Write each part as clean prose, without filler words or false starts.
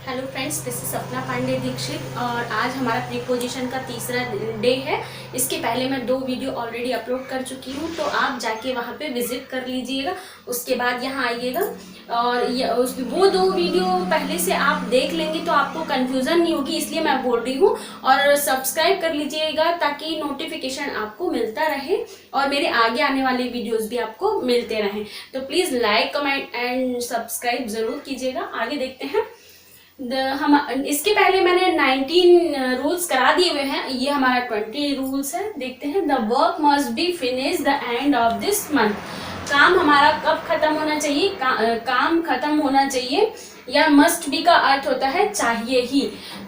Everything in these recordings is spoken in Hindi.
हेलो फ्रेंड्स, दिस इज सपना पांडे दीक्षित और आज हमारा प्रीपोजिशन का तीसरा डे है। इसके पहले मैं 2 वीडियो ऑलरेडी अपलोड कर चुकी हूँ, तो आप जाके वहाँ पे विजिट कर लीजिएगा। उसके बाद यहाँ आइएगा और वो 2 वीडियो पहले से आप देख लेंगे तो आपको कन्फ्यूज़न नहीं होगी, इसलिए मैं बोल रही हूँ। और सब्सक्राइब कर लीजिएगा ताकि नोटिफिकेशन आपको मिलता रहे और मेरे आगे आने वाले वीडियोज़ भी आपको मिलते रहें। तो please like, comment and subscribe ज़रूर कीजिएगा। आगे देखते हैं। हम इसके पहले मैंने 19 रूल्स करा दिए हुए हैं, ये हमारा 20 रूल्स है। देखते हैं। The work must be finish the end of this month. काम हमारा कब खत्म होना चाहिए? काम खत्म होना चाहिए, या मस्ट बी का अर्थ होता है चाहिए ही।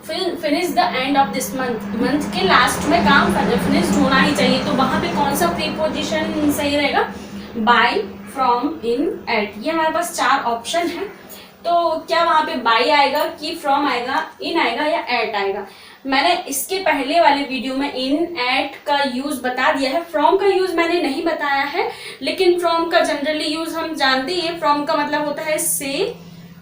Finish the end of this month, month के लास्ट में काम फिनिश होना ही चाहिए। तो वहां पे कौन सा प्रीपोजिशन सही रहेगा? By, from, in, at. ये हमारे पास 4 ऑप्शन है। तो क्या वहां पे बाई आएगा कि फ्रॉम आएगा, इन आएगा या एट आएगा? मैंने इसके पहले वाले वीडियो में इन, एट का यूज बता दिया है। फ्रॉम का यूज मैंने नहीं बताया है, लेकिन फ्रॉम का जनरली यूज हम जानते ही हैं। फ्रॉम का मतलब होता है से,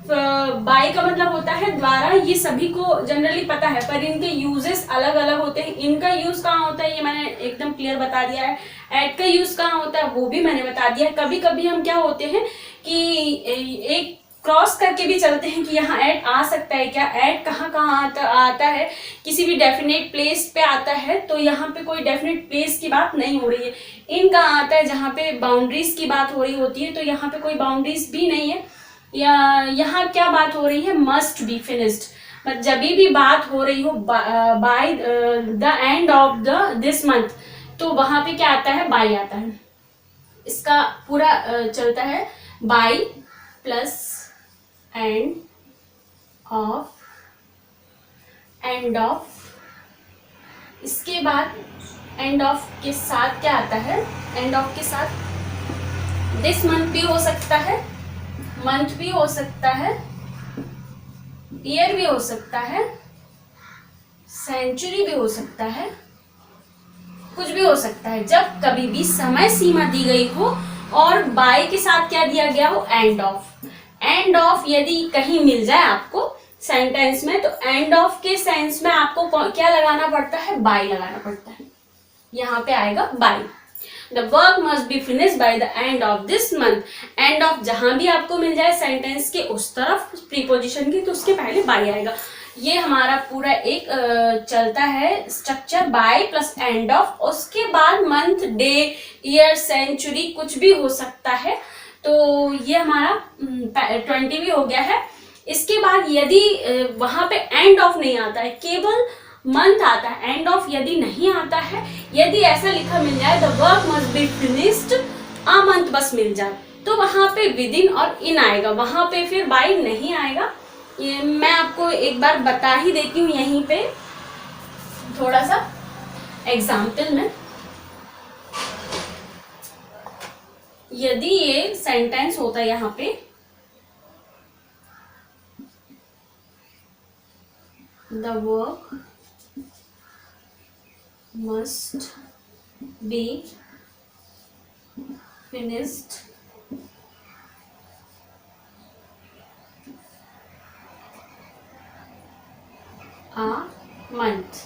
बाई का मतलब होता है द्वारा। ये सभी को जनरली पता है, पर इनके यूजेस अलग अलग होते हैं। इनका यूज कहाँ होता है ये मैंने एकदम क्लियर बता दिया है। एट का यूज कहाँ होता है वो भी मैंने बता दिया है। कभी कभी हम क्या होते हैं कि एक क्रॉस करके भी चलते हैं कि यहाँ ऐड आ सकता है क्या। ऐड कहाँ कहाँ आता है? किसी भी डेफिनेट प्लेस पे आता है, तो यहाँ पे कोई डेफिनेट प्लेस की बात नहीं हो रही है। इन कहाँ आता है? जहाँ पे बाउंड्रीज की बात हो रही होती है, तो यहाँ पे कोई बाउंड्रीज भी नहीं है। या यहाँ क्या बात हो रही है? Must be finished. जब भी बात हो रही हो bye the end of this month, तो वहां पे क्या आता है? बाय आता है। इसका पूरा चलता है by plus end of, end of. इसके बाद एंड ऑफ के साथ क्या आता है? एंड ऑफ के साथ दिस मंथ भी हो सकता है, मंथ भी हो सकता है, ईयर भी हो सकता है, सेंचुरी भी हो सकता है, कुछ भी हो सकता है। जब कभी भी समय सीमा दी गई हो और बाय के साथ क्या दिया गया हो? And of. एंड ऑफ यदि कहीं मिल जाए आपको सेंटेंस में, तो एंड ऑफ के सेंस में आपको क्या लगाना पड़ता है? बाय लगाना पड़ता है। यहाँ पे आएगा by. The work must be finish by the end of this month. End of जहां भी आपको मिल जाए सेंटेंस के उस तरफ प्रीपोजिशन की, तो उसके पहले बाय आएगा। ये हमारा पूरा एक चलता है structure, by plus end of. उसके बाद मंथ, डे, ईयर, सेंचुरी कुछ भी हो सकता है। तो ये हमारा 20 भी हो गया है। इसके बाद यदि वहां पे एंड ऑफ नहीं आता है, केवल मंथ आता है, एंड ऑफ यदि नहीं आता है, यदि ऐसा लिखा मिल जाए the work must be finished a month बस मिल जाए, तो वहां पे विद इन और इन आएगा। वहां पे फिर बाय नहीं आएगा। ये मैं आपको एक बार बता ही देती हूँ यहीं पे थोड़ा सा एग्जाम्पल में। यदि ये सेंटेंस होता है यहाँ पे, the work must be finished a month,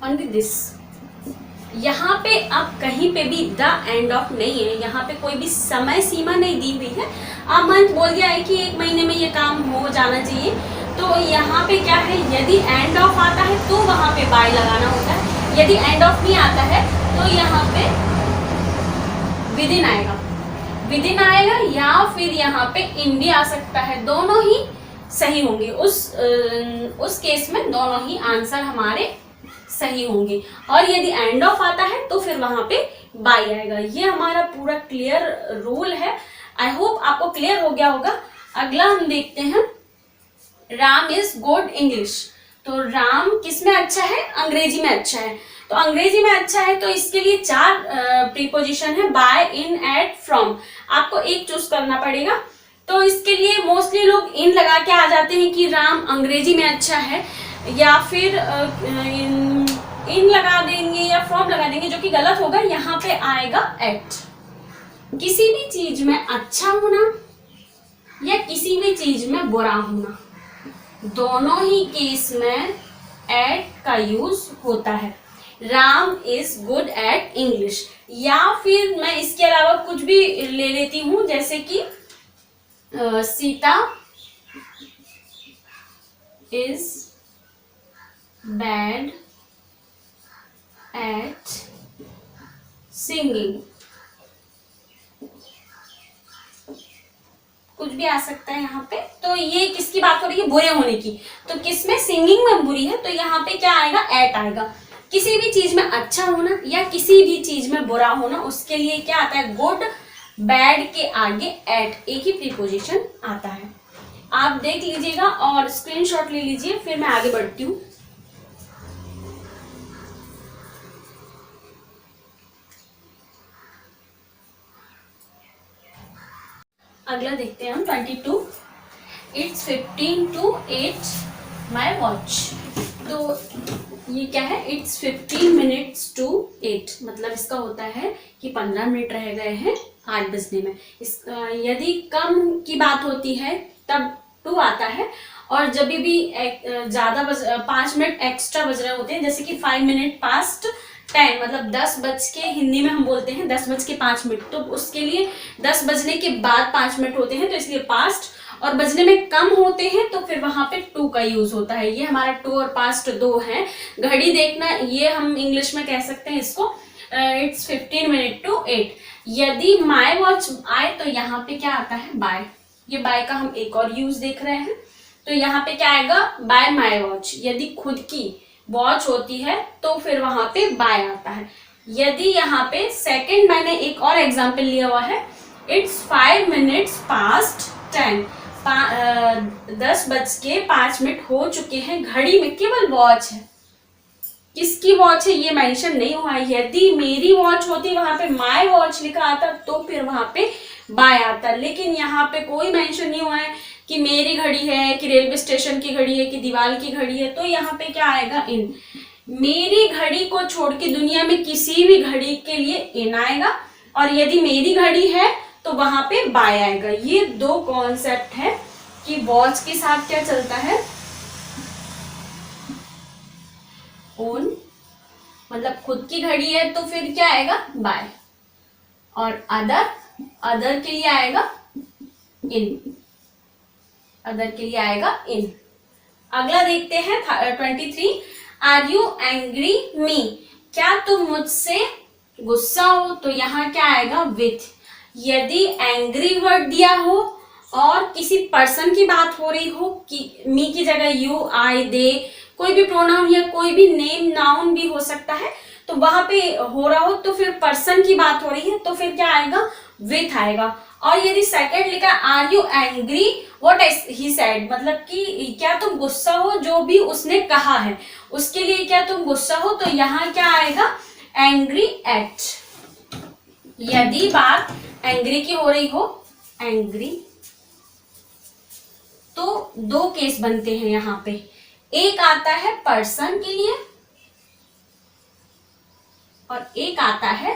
only this. यहाँ पे अब कहीं पे भी द एंड ऑफ नहीं है, यहाँ पे कोई भी समय सीमा नहीं दी हुई है। अब मंथ बोल दिया है कि 1 महीने में ये काम हो जाना चाहिए। तो यहाँ पे क्या है? यदि एंड ऑफ आता है तो वहां पे बाय लगाना होता है। यदि एंड ऑफ नहीं आता है तो यहाँ पे विद इन आएगा। विद इन आएगा या फिर यहाँ पे इन भी आ सकता है। दोनों ही सही होंगे। उस केस में दोनों ही आंसर हमारे सही होंगे। और यदि एंड ऑफ आता है तो फिर वहां पे बाय आएगा। ये हमारा पूरा क्लियर रूल है। आई होप आपको क्लियर हो गया होगा। अगला हम देखते हैं, राम इज गुड इंग्लिश। तो राम किस में अच्छा है? अंग्रेजी में अच्छा है। तो अंग्रेजी में अच्छा है, तो इसके लिए 4 प्रीपोजिशन है, बाय, इन, एट, फ्रॉम। आपको एक चूज करना पड़ेगा। तो इसके लिए मोस्टली लोग इन लगा के आ जाते हैं कि राम अंग्रेजी में अच्छा है, या फिर इन लगा देंगे या फ्रॉम लगा देंगे, जो कि गलत होगा। यहाँ पे आएगा एट। किसी भी चीज में अच्छा होना या किसी भी चीज में बुरा होना, दोनों ही केस में एट का यूज होता है। Ram is good at English, या फिर मैं इसके अलावा कुछ भी ले लेती हूं, जैसे कि Sita is bad at singing, कुछ भी आ सकता है यहाँ पे। तो ये किसकी बात हो रही है? बुरे होने की। तो किसमें? सिंगिंग में बुरी है, तो यहाँ पे क्या आएगा? एट आएगा। किसी भी चीज में अच्छा होना या किसी भी चीज में बुरा होना, उसके लिए क्या आता है? गुड। बैड के आगे एट, एक ही प्रीपोजिशन आता है। आप देख लीजिएगा और स्क्रीनशॉट ले लीजिए, फिर मैं आगे बढ़ती हूँ। अगला देखते हैं हम 22। It's 15 to 8 my watch. तो ये क्या है? इट्स 15 minutes to 8, मतलब इसका होता है कि 15 मिनट रह गए हैं 8 बजने में। यदि कम की बात होती है तब टू आता है, और जब भी ज्यादा 5 मिनट एक्स्ट्रा बज रहे होते हैं, जैसे कि 5 minutes past 10, मतलब 10 बज के, हिंदी में हम बोलते हैं 10 बज के 5 मिनट, तो उसके लिए 10 बजने के बाद 5 मिनट होते हैं, तो इसलिए पास्ट। और बजने में कम होते हैं तो फिर वहां पे टू का यूज होता है। ये हमारा टू और पास्ट दो हैं। घड़ी देखना, ये हम इंग्लिश में कह सकते हैं इसको इट्स 15 minutes to 8। यदि माई वॉच आए तो यहाँ पे क्या आता है? बाय। ये बाय का हम एक और यूज देख रहे हैं, तो यहाँ पे क्या आएगा? Bye my watch. यदि खुद की वॉच होती है तो फिर वहां पे बाय आता है। यदि यहाँ पे सेकंड, मैंने एक और एग्जांपल लिया हुआ है, इट्स 5 minutes past 10, 10 बज के 5 मिनट हो चुके हैं। घड़ी में केवल वॉच है, किसकी वॉच है ये मेंशन नहीं हुआ है। यदि मेरी वॉच होती, वहां पे माय वॉच लिखा आता, तो फिर वहां पे बाय आता, लेकिन यहाँ पे कोई मेंशन नहीं हुआ है कि मेरी घड़ी है, कि रेलवे स्टेशन की घड़ी है, कि दीवार की घड़ी है, तो यहाँ पे क्या आएगा? इन। मेरी घड़ी को छोड़ के दुनिया में किसी भी घड़ी के लिए इन आएगा, और यदि मेरी घड़ी है तो वहां पे बाय आएगा। ये दो कॉन्सेप्ट है कि वॉच के साथ क्या चलता है? ओन, मतलब खुद की घड़ी है तो फिर क्या आएगा? बाय। और अदर, अदर के लिए आएगा इन, अदर के लिए आएगा इन। अगला देखते हैं 23। Are you angry me? क्या तुम मुझसे गुस्सा हो? तो यहाँ क्या आएगा? विथ। यदि एंग्री वर्ड दिया हो और किसी पर्सन की बात हो रही हो, कि मी की जगह यू, आई, दे, कोई भी प्रोनाउन या कोई भी नेम नाउन भी हो सकता है, तो वहां पे हो रहा हो, तो फिर पर्सन की बात हो रही है, तो फिर क्या आएगा? विथ आएगा। और यदि सेकंड लिखा are you angry what he said, मतलब कि क्या तुम गुस्सा हो जो भी उसने कहा है, उसके लिए क्या तुम गुस्सा हो, तो यहाँ क्या आएगा? Angry at. यदि बात एंग्री की हो रही हो, एंग्री, तो दो केस बनते हैं यहाँ पे। एक आता है पर्सन के लिए और एक आता है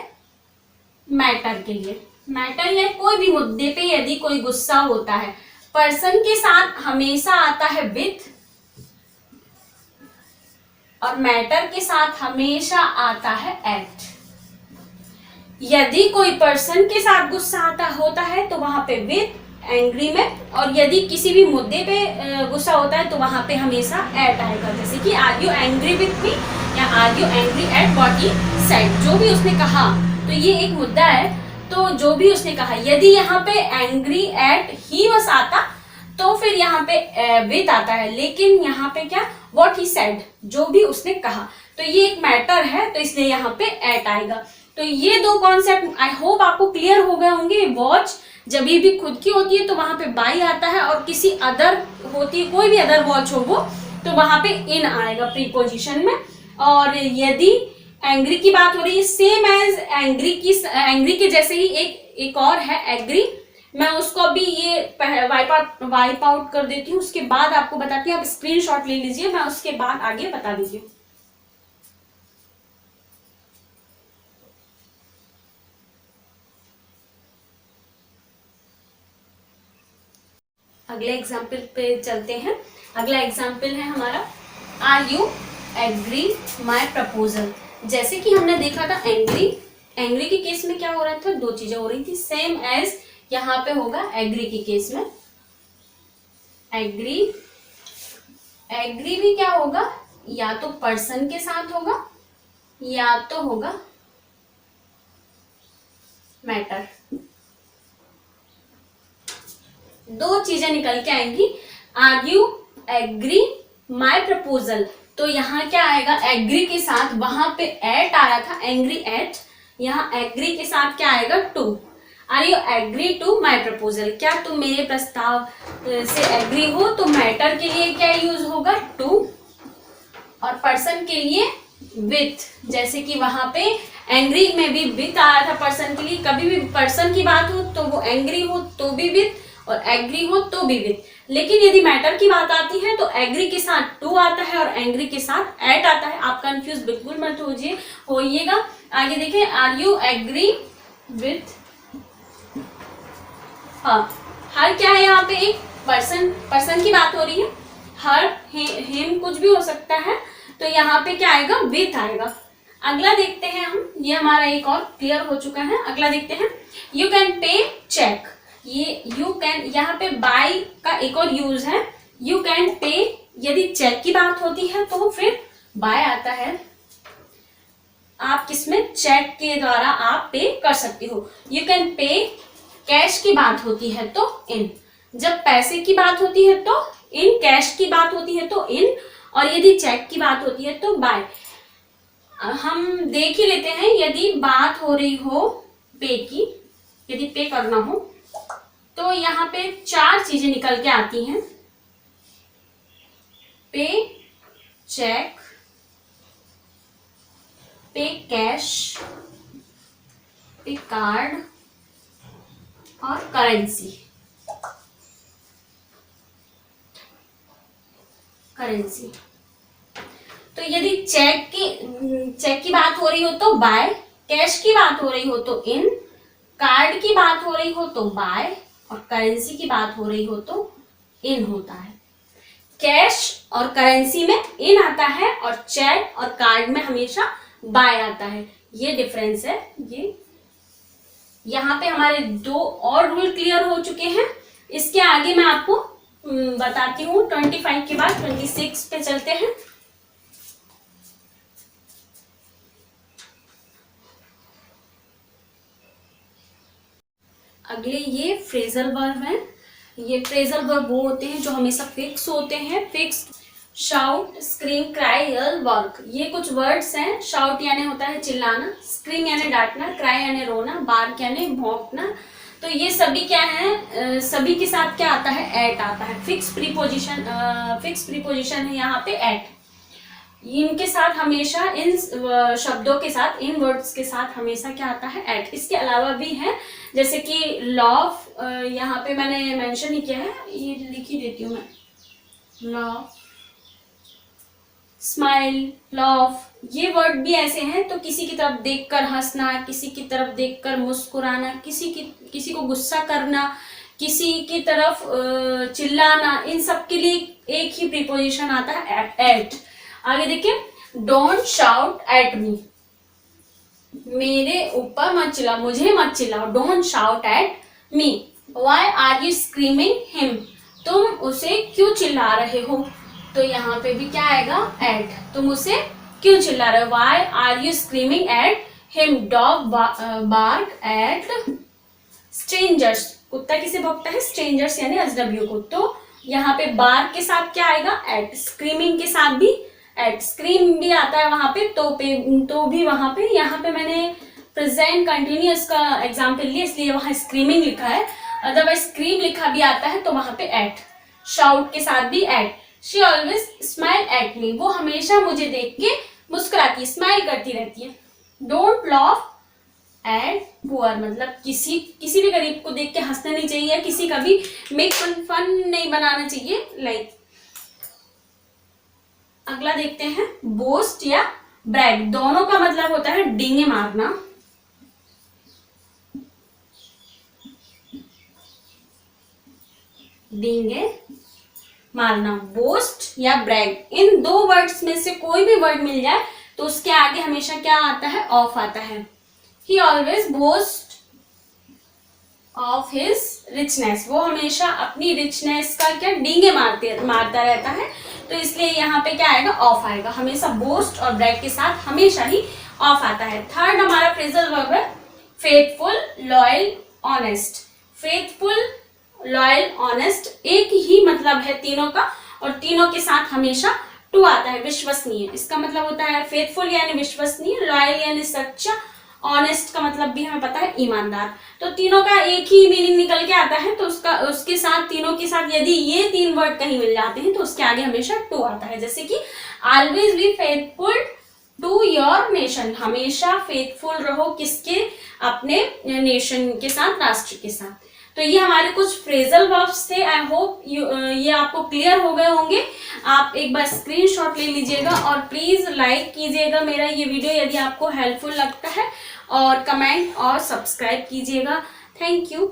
मैटर के लिए। मैटर या कोई भी मुद्दे पे यदि कोई गुस्सा होता है, पर्सन के साथ हमेशा आता है विथ, और मैटर के साथ हमेशा आता है एट। यदि कोई पर्सन के साथ गुस्सा आता होता है तो वहां पे विथ, एंग्री में, और यदि किसी भी मुद्दे पे गुस्सा होता है तो वहां पे हमेशा एट आएगा। जैसे कि are you angry with me, या are you angry at what he said, जो भी उसने कहा। तो ये एक मुद्दा है, तो जो भी उसने कहा, यदि यहाँ पे एंग्री एट ही बस आता तो फिर यहाँ पे विथ आता है, लेकिन यहाँ पे क्या? व्हाट ही सेड, जो भी उसने कहा। तो ये एक मैटर है, तो इसलिए यहाँ पे एट आएगा। तो ये दो कॉन्सेप्ट आई होप आपको क्लियर हो गए होंगे। वॉच जब भी खुद की होती है तो वहां पे बाई आता है, और किसी अदर होती है, कोई भी अदर वॉच हो वो, तो वहां पे इन आएगा प्रीपोजिशन में। और यदि एंग्री की बात हो रही है, सेम एज एंग्री की, एंग्री के जैसे ही एक और है एग्री, मैं उसको अभी ये वाइप आउट कर देती हूँ, उसके बाद आपको बताती हूँ। आप स्क्रीनशॉट ले लीजिए, मैं उसके बाद आगे बता दीजिए। अगले एग्जाम्पल पे चलते हैं। अगला एग्जाम्पल है हमारा, are you agree my proposal. जैसे कि हमने देखा था एंग्री, एंग्री के केस में क्या हो रहा था, दो चीजें हो रही थी, सेम एज यहाँ पे होगा एग्री के केस में। एग्री, एग्री भी क्या होगा, या तो पर्सन के साथ होगा या तो होगा मैटर। दो चीजें निकल के आएंगी। Are you agree my proposal, तो यहाँ क्या आएगा, एग्री के साथ, वहां पे एट आ रहा था, एंग्री एट, यहाँ एग्री के साथ क्या आएगा, to. Are you agree to my proposal, क्या तुम मेरे प्रस्ताव से एग्री हो, तो मैटर के लिए क्या यूज होगा, टू, और पर्सन के लिए विथ। जैसे कि वहां पे एंग्री में भी विथ आ रहा था पर्सन के लिए, कभी भी पर्सन की बात हो तो वो एंग्री हो तो भी विथ, और एग्री हो तो भी विथ। लेकिन यदि मैटर की बात आती है तो एग्री के साथ टू आता है और एंग्री के साथ एट आता है। आप कंफ्यूज बिल्कुल मत होइएगा। आगे देखें, are you agree with her, क्या है यहाँ पे, एक पर्सन की बात हो रही है, हर, हिम कुछ भी हो सकता है, तो यहाँ पे क्या आएगा, विथ आएगा। अगला देखते हैं हम, ये हमारा एक और क्लियर हो चुका है। अगला देखते हैं, यू कैन पे चेक। ये यू कैन, यहाँ पे बाय का एक और यूज है। यू कैन पे, यदि चेक की बात होती है तो फिर बाय आता है। आप किसमें, चेक के द्वारा आप पे कर सकते हो। यू कैन पे, कैश की बात होती है तो इन, जब पैसे की बात होती है तो इन, कैश की बात होती है तो इन, और यदि चेक की बात होती है तो बाय। हम देख ही लेते हैं, यदि बात हो रही हो पे की, यदि पे करना हो तो यहाँ पे चार चीजें निकल के आती हैं, पे चेक, पे कैश, पे कार्ड और करेंसी। करेंसी, तो यदि चेक की बात हो रही हो तो बाय, कैश की बात हो रही हो तो इन, कार्ड की बात हो रही हो तो बाय, और करेंसी की बात हो रही हो तो इन होता है। कैश और करेंसी में इन आता है और चेक और कार्ड में हमेशा बाय आता है। ये डिफरेंस है। ये यहाँ पे हमारे दो और रूल क्लियर हो चुके हैं। इसके आगे मैं आपको बताती हूँ। 25 के बाद 26 पे चलते हैं। अगले ये फ्रेजल वर्ब है। ये फ्रेजल वर्ब वो होते हैं जो हमेशा फिक्स होते हैं। फिक्स, शाउट, स्क्रीम, क्राई, यल, वर्क, ये कुछ वर्ड्स हैं। शाउट यानी होता है चिल्लाना, स्क्रीम यानी डांटना, क्राई यानी रोना, बार्क यानी भौंकना। तो ये सभी क्या है, सभी के साथ क्या आता है, एट आता है। फिक्स प्रीपोजिशन है यहाँ पे एट। इनके साथ हमेशा, इन शब्दों के साथ, इन वर्ड्स के साथ हमेशा क्या आता है, एट। इसके अलावा भी है, जैसे कि लॉफ, यहाँ पे मैंने मेंशन नहीं किया है, ये लिख ही देती हूँ मैं। लॉफ, स्माइल, लॉफ, ये वर्ड भी ऐसे हैं। तो किसी की तरफ देखकर हंसना, किसी की तरफ देखकर मुस्कुराना, किसी को गुस्सा करना, किसी की तरफ चिल्लाना, इन सब के लिए एक ही प्रीपोजिशन आता है, एट। आगे देखिए, डोंट शाउट एट मी, मेरे ऊपर मत चिल्लाओ, मुझे मत चिल्लाओ। Don't shout at me. Why are you screaming him, तुम उसे क्यों चिल्ला रहे हो। तो यहाँ पे भी क्या आएगा, एट। तुम उसे क्यों चिल्ला रहे हो, why are you screaming at him. Dog bark at strangers, कुत्ता किसे भौंकता है, स्ट्रेंजर्स यानी अजनबियों को। तो यहाँ पे बार्क के साथ क्या आएगा, एट। स्क्रीमिंग के साथ भी एट। स्क्रीम भी आता है वहां पे, तो भी वहां पे। यहाँ पे मैंने प्रेजेंट कंटिन्यूअस का एग्जाम्पल लिया, इसलिए वहां स्क्रीमिंग लिखा है। अदरवाइज स्क्रीम लिखा भी आता है तो वहां पे एट। शाउट के साथ भी at. She always smile at me, वो हमेशा मुझे देख के मुस्कुराती, स्माइल करती रहती है। डोंट लाफ एट पुअर, मतलब किसी भी गरीब को देख के हंसना नहीं चाहिए, किसी का भी मेक फन नहीं बनाना चाहिए, लाइक। अगला देखते हैं, बोस्ट या ब्रैग, दोनों का मतलब होता है डींगे मारना। डींगे मारना, बोस्ट या ब्रैग, इन दो वर्ड्स में से कोई भी वर्ड मिल जाए तो उसके आगे हमेशा क्या आता है, ऑफ आता है। ही always boast of his richness, वो हमेशा अपनी रिचनेस का क्या डींगे मारता रहता है, तो इसलिए यहाँ पे क्या आएगा, ऑफ आएगा। हमेशा बोस्ट और ब्रैग के साथ हमेशा ही ऑफ आता है। थर्ड हमारा फ्रेजल वर्ब है faithful, loyal, honest. Faithful, loyal, honest एक ही मतलब है तीनों का, और तीनों के साथ हमेशा टू आता है, विश्वसनीय। इसका मतलब होता है फेथफुल यानी विश्वसनीय, लॉयल यानी सच्चा, ऑनेस्ट का मतलब भी हमें पता है ईमानदार। तो तीनों का एक ही मीनिंग निकल के आता है, तो उसके साथ तीनों के साथ यदि ये तीन वर्ड कहीं मिल जाते हैं तो उसके आगे हमेशा टू आता है। जैसे कि always be faithful to your nation, हमेशा फेथफुल रहो किसके, अपने नेशन के साथ, राष्ट्र के साथ। तो ये हमारे कुछ फ्रेजल वर्ब्स थे। आई होप ये आपको क्लियर हो गए होंगे। आप एक बार स्क्रीनशॉट ले लीजिएगा और प्लीज लाइक कीजिएगा मेरा ये वीडियो यदि आपको हेल्पफुल लगता है, और कमेंट और सब्सक्राइब कीजिएगा। Thank you.